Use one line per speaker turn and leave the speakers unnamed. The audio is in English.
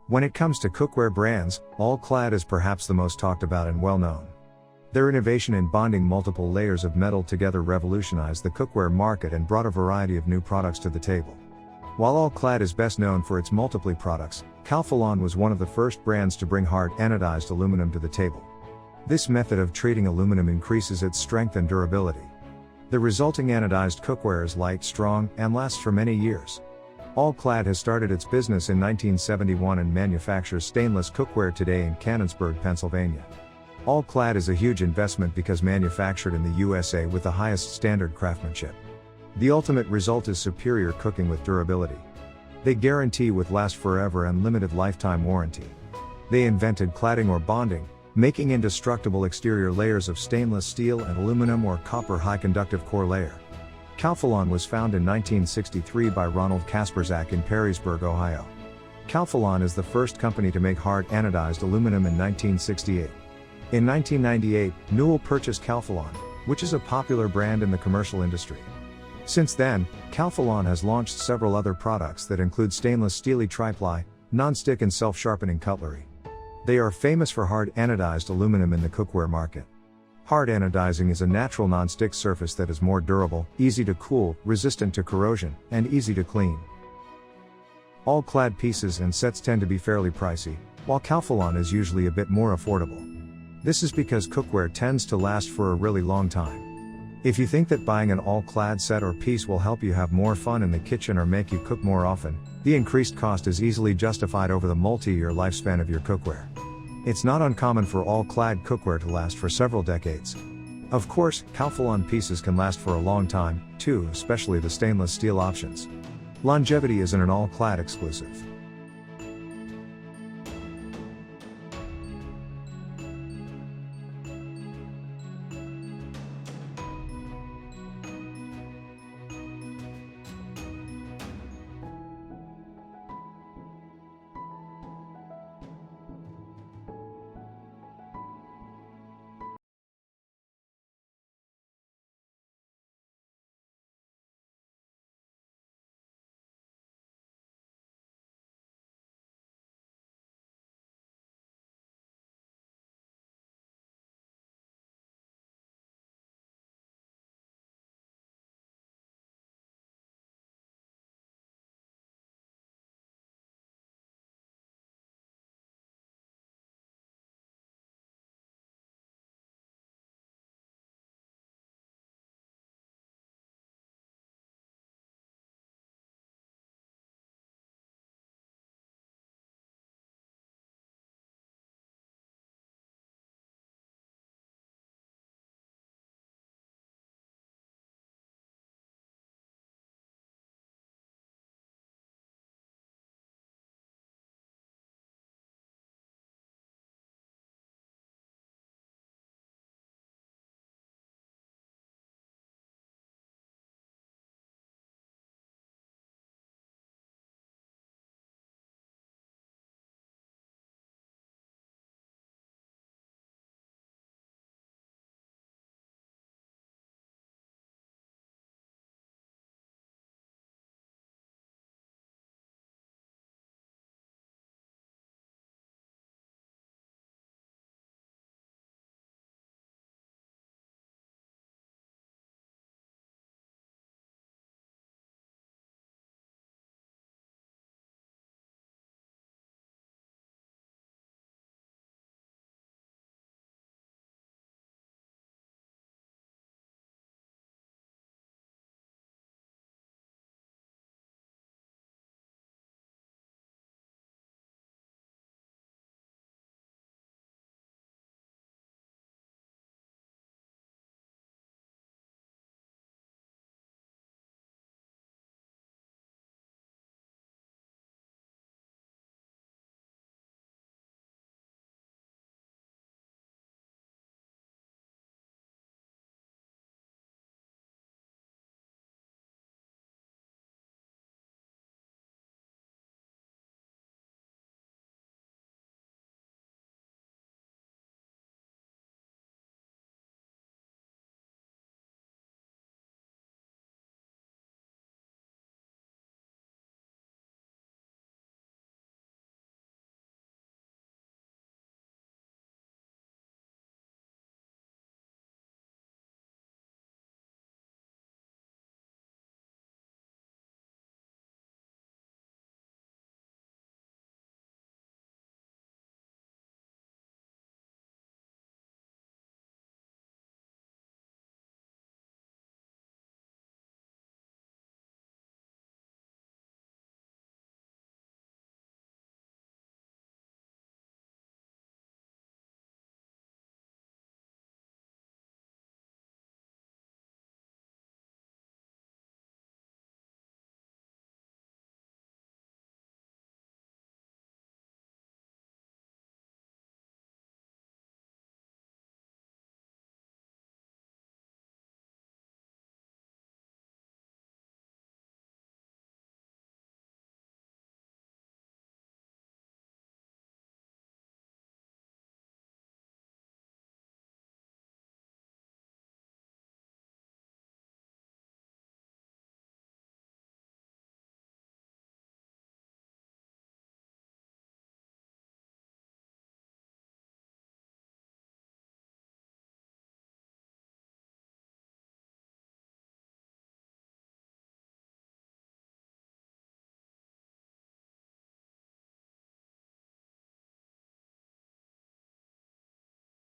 When it comes to cookware brands, All-Clad is perhaps the most talked about and well-known. Their innovation in bonding multiple layers of metal together revolutionized the cookware market and brought a variety of new products to the table. While All-Clad is best known for its multiply products, Calphalon was one of the first brands to bring hard anodized aluminum to the table. This method of treating aluminum increases its strength and durability. The resulting anodized cookware is light, strong, and lasts for many years. All-Clad has started its business in 1971 and manufactures stainless cookware today in Canonsburg, Pennsylvania. All-Clad is a huge investment because manufactured in the USA with the highest standard craftsmanship. The ultimate result is superior cooking with durability. They guarantee with last forever and limited lifetime warranty. They invented cladding or bonding, making indestructible exterior layers of stainless steel and aluminum or copper high conductive core layer. Calphalon was founded in 1963 by Ronald Kasperzak in Perrysburg, Ohio. Calphalon is the first company to make hard anodized aluminum in 1968. In 1998, Newell purchased Calphalon, which is a popular brand in the commercial industry. Since then, Calphalon has launched several other products that include stainless steely tri-ply, non-stick and self-sharpening cutlery. They are famous for hard anodized aluminum in the cookware market. Hard anodizing is a natural non-stick surface that is more durable, easy to cool, resistant to corrosion, and easy to clean. All-Clad pieces and sets tend to be fairly pricey, while Calphalon is usually a bit more affordable. This is because cookware tends to last for a really long time. If you think that buying an All-Clad set or piece will help you have more fun in the kitchen or make you cook more often, the increased cost is easily justified over the multi-year lifespan of your cookware. It's not uncommon for All-Clad cookware to last for several decades. Of course, Calphalon pieces can last for a long time, too, especially the stainless steel options. Longevity isn't an All-Clad exclusive.